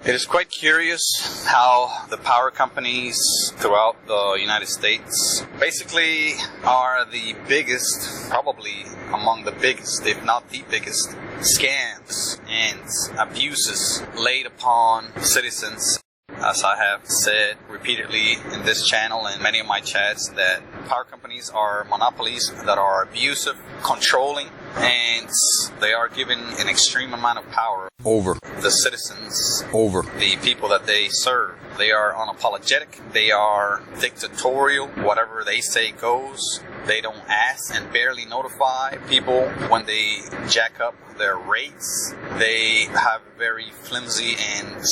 It is quite curious how the power companies throughout the United States basically are the biggest, probably among the biggest, if not the biggest, scams and abuses laid upon citizens. As I have said repeatedly in this channel and many of my chats, that power companies are monopolies that are abusive, controlling, and they are given an extreme amount of power over the citizens, over the people that they serve. They are unapologetic, they are dictatorial, whatever they say goes. They don't ask and barely notify people when they jack up their rates. They have very flimsy and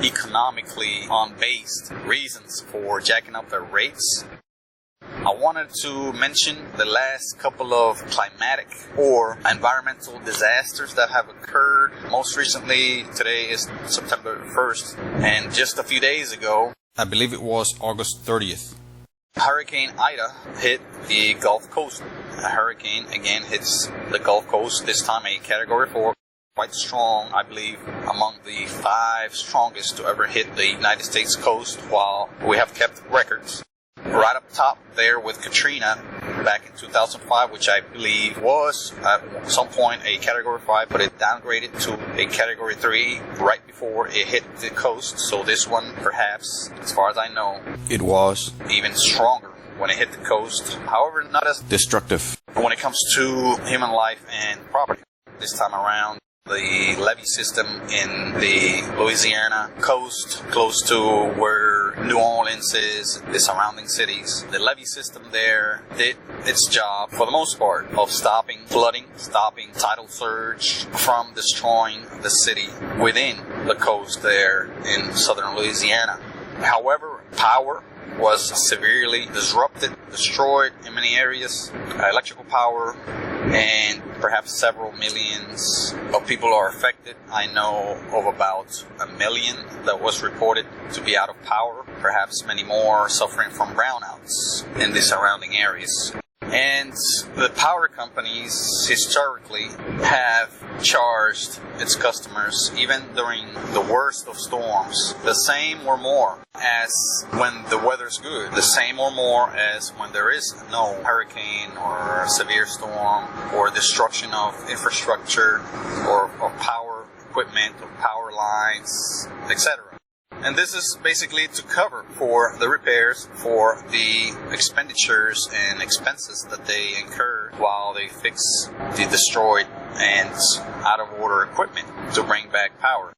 economically unbased reasons for jacking up their rates. I wanted to mention the last couple of climatic or environmental disasters that have occurred. Most recently, today is September 1st, and just a few days ago, I believe it was August 30th, Hurricane Ida hit the Gulf Coast. A hurricane again hits the Gulf Coast, this time a Category 4. Quite strong, I believe, among the 5 strongest to ever hit the United States coast, while we have kept records. Right up top there with Katrina back in 2005, which I believe was at some point a Category 5, but it downgraded to a Category 3 right before it hit the coast. So this one, perhaps, as far as I know, it was even stronger when it hit the coast. However, not as destructive when it comes to human life and property. This time around, the levee system in the Louisiana coast, close to where New Orleans is, the surrounding cities. The levee system there did its job, for the most part, of stopping flooding, stopping tidal surge from destroying the city within the coast there in southern Louisiana. However, power was severely disrupted, destroyed in many areas. Electrical power, and perhaps several millions of people are affected. I know of about 1 million that was reported to be out of power, perhaps many more suffering from brownouts in the surrounding areas. And the power companies historically have charged its customers, even during the worst of storms, the same or more as when the weather's good, the same or more as when there is no hurricane or severe storm or destruction of infrastructure or power equipment or power lines, etc. And this is basically to cover for the repairs, for the expenditures and expenses that they incur while they fix the destroyed and out of order equipment to bring back power.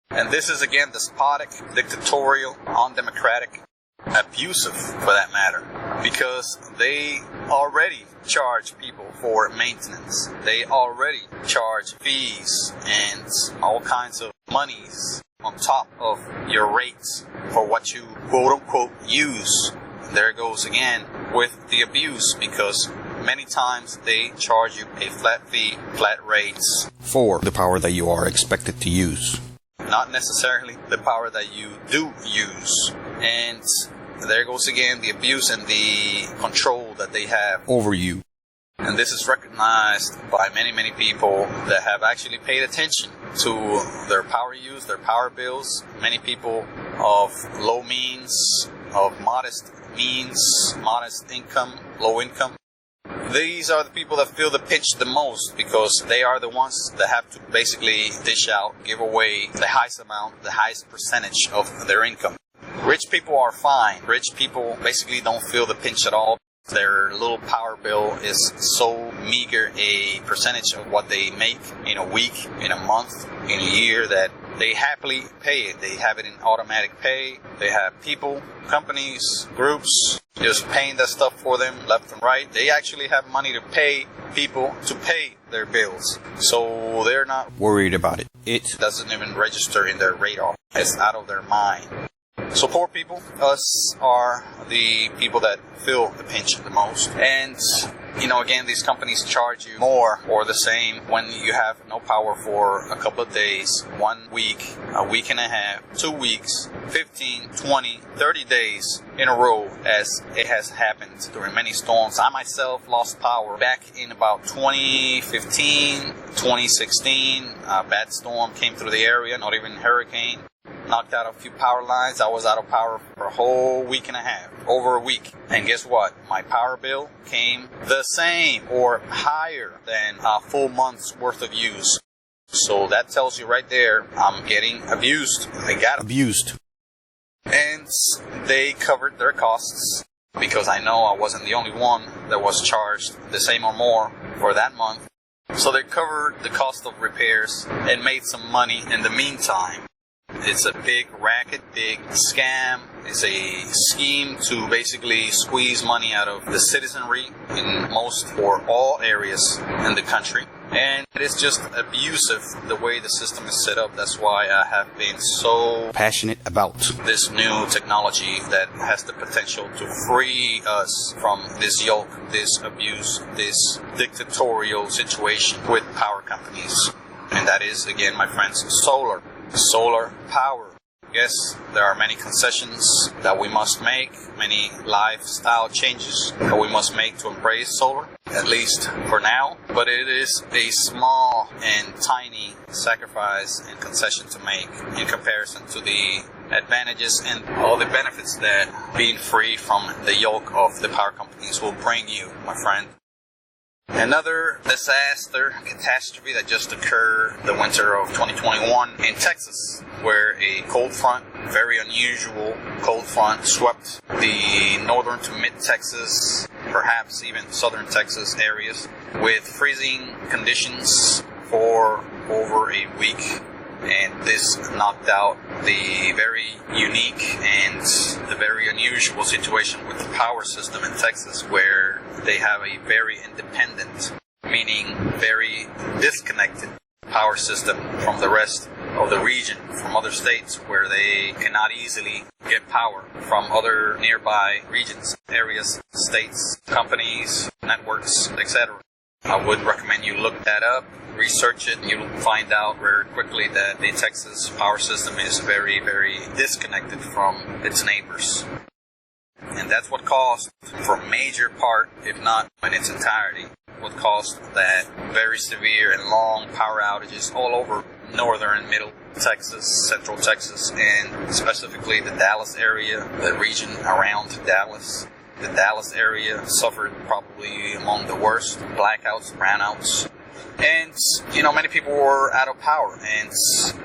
And this is again despotic, dictatorial, undemocratic, abusive for that matter, because they already charge people for maintenance. They already charge fees and all kinds of monies on top of your rates for what you quote-unquote use. There it goes again with the abuse, because many times they charge you a flat fee, flat rates for the power that you are expected to use, not necessarily the power that you do use. And there goes again the abuse and the control that they have over you. And this is recognized by many, many people that have actually paid attention to their power use, their power bills. Many people of low means, of modest means, modest income, low income. These are the people that feel the pinch the most, because they are the ones that have to basically dish out, give away the highest amount, the highest percentage of their income. Rich people are fine. Rich people basically don't feel the pinch at all. Their little power bill is so meager a percentage of what they make in a week, in a month, in a year, that they happily pay it. They have it in automatic pay. They have people, companies, groups just paying that stuff for them left and right. They actually have money to pay people to pay their bills. So they're not worried about it. It doesn't even register in their radar. It's out of their mind. So poor people, us, are the people that feel the pinch the most. And, again, these companies charge you more or the same when you have no power for a couple of days, 1 week, a week and a half, 2 weeks, 15, 20, 30 days in a row, as it has happened during many storms. I myself lost power back in about 2015, 2016. A bad storm came through the area, not even hurricane. knocked out a few power lines. I was out of power for a whole week and a half, over a week. And guess what? My power bill came the same or higher than a full month's worth of use. So that tells you right there, I'm getting abused. I got abused. And they covered their costs because I know I wasn't the only one that was charged the same or more for that month. So they covered the cost of repairs and made some money in the meantime. It's a big racket, big scam. It's a scheme to basically squeeze money out of the citizenry in most or all areas in the country. And it's just abusive the way the system is set up. That's why I have been so passionate about this new technology that has the potential to free us from this yoke, this abuse, this dictatorial situation with power companies. And that is, again, my friends, solar. Solar power. Yes, there are many concessions that we must make, many lifestyle changes that we must make to embrace solar, at least for now. But it is a small and tiny sacrifice and concession to make in comparison to the advantages and all the benefits that being free from the yoke of the power companies will bring you, my friend. Another disaster, catastrophe that just occurred the winter of 2021 in Texas, where a cold front, very unusual cold front, swept the northern to mid-Texas, perhaps even southern Texas areas, with freezing conditions for over a week. And this knocked out the very unique and the very unusual situation with the power system in Texas, where they have a very independent, meaning very disconnected power system from the rest of the region, from other states where they cannot easily get power from other nearby regions, areas, states, companies, networks, etc. I would recommend you look that up, research it, and you'll find out very quickly that the Texas power system is very, very disconnected from its neighbors. And that's what caused, for a major part, if not in its entirety, what caused that very severe and long power outages all over northern and middle Texas, central Texas, and specifically the Dallas area, the region around Dallas. The Dallas area suffered probably among the worst blackouts, brownouts. And, many people were out of power. And,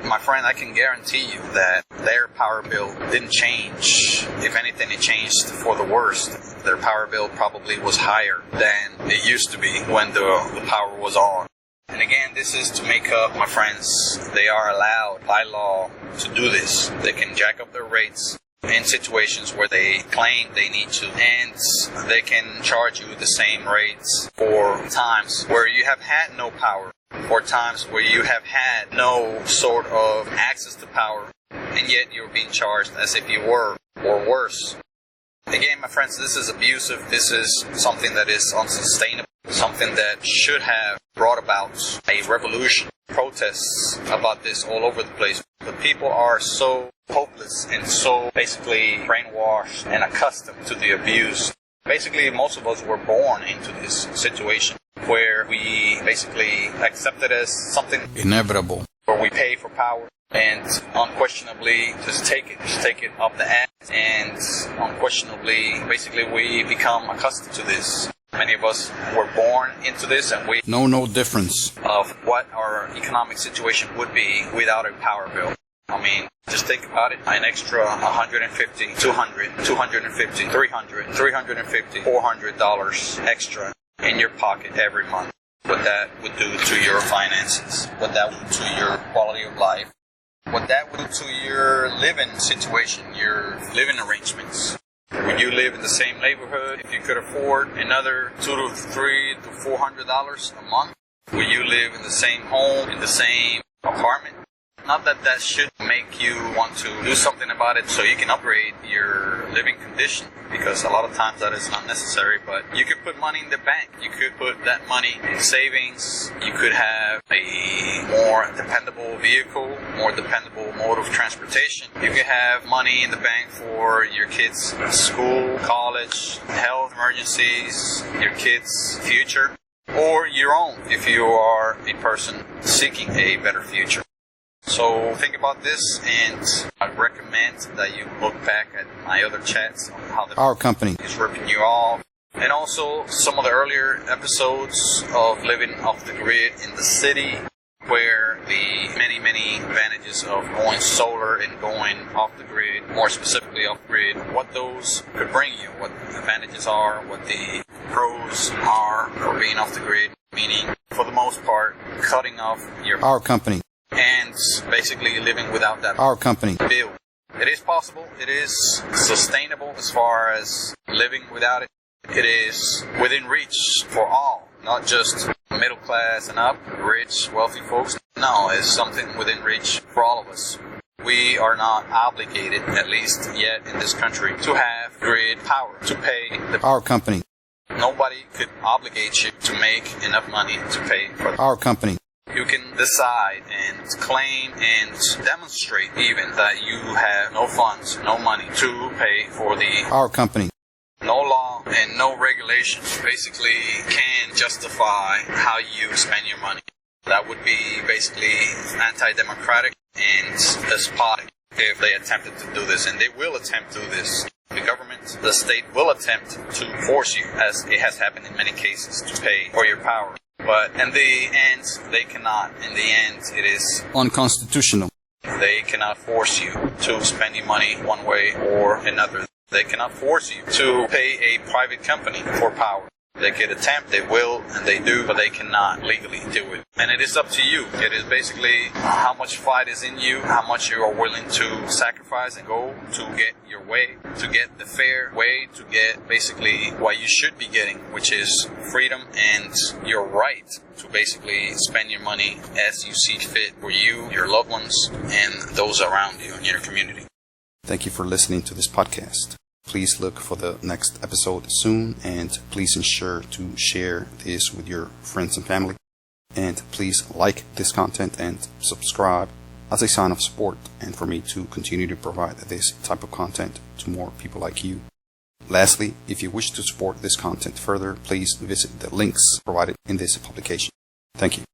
my friend, I can guarantee you that their power bill didn't change. If anything, it changed for the worst. Their power bill probably was higher than it used to be when the power was on. And again, this is to make up, my friends, they are allowed by law to do this. They can jack up their rates in situations where they claim they need to, and they can charge you the same rates for times where you have had no power, or times where you have had no sort of access to power, and yet you're being charged as if you were, or worse. Again, my friends, this is abusive. This is something that is unsustainable, something that should have brought about a revolution, protests about this all over the place. But people are so hopeless and so basically brainwashed and accustomed to the abuse. Basically, most of us were born into this situation where we basically accept it as something inevitable, where we pay for power and unquestionably just take it up the ass, and unquestionably basically we become accustomed to this. Many of us were born into this, and we know no difference of what our economic situation would be without a power bill. I mean, just think about it. An extra $150, $200, $250, $300, $350, $400 extra in your pocket every month. What that would do to your finances, what that would do to your quality of life, what that would do to your living situation, your living arrangements. Would you live in the same neighborhood if you could afford another $200 to $300 to $400 a month? Will you live in the same home, in the same apartment? Not that that should make you want to do something about it so you can upgrade your living condition, because a lot of times that is not necessary, but you could put money in the bank. You could put that money in savings. You could have a more dependable vehicle, more dependable mode of transportation. You could have money in the bank for your kids' school, college, health emergencies, your kids' future, or your own if you are a person seeking a better future. So think about this, and I recommend that you look back at my other chats on how our company is ripping you off. And also some of the earlier episodes of living off the grid in the city, where the many advantages of going solar and going off the grid, more specifically off grid, what those could bring you, what the advantages are, what the pros are for being off the grid, meaning for the most part cutting off our company and basically living without that bill. It is possible, it is sustainable as far as living without it. It is within reach for all, not just middle class and up, rich, wealthy folks. No, it's something within reach for all of us. We are not obligated, at least yet in this country, to have grid power, to pay our company. Nobody could obligate you to make enough money to pay for our company. You can decide and claim and demonstrate even that you have no funds, no money to pay for our company. No law and no regulation basically can justify how you spend your money. That would be basically anti-democratic and despotic if they attempted to do this, and they will attempt to do this. The government, the state will attempt to force you, as it has happened in many cases, to pay for your power. But in the end, they cannot. In the end, it is unconstitutional. They cannot force you to spend your money one way or another. They cannot force you to pay a private company for power. They could attempt, they will, and they do, but they cannot legally do it. And it is up to you. It is basically how much fight is in you, how much you are willing to sacrifice and go to get your way, to get the fair way, to get basically what you should be getting, which is freedom and your right to basically spend your money as you see fit for you, your loved ones, and those around you in your community. Thank you for listening to this podcast. Please look for the next episode soon, and please ensure to share this with your friends and family. And please like this content and subscribe as a sign of support and for me to continue to provide this type of content to more people like you. Lastly, if you wish to support this content further, please visit the links provided in this publication. Thank you.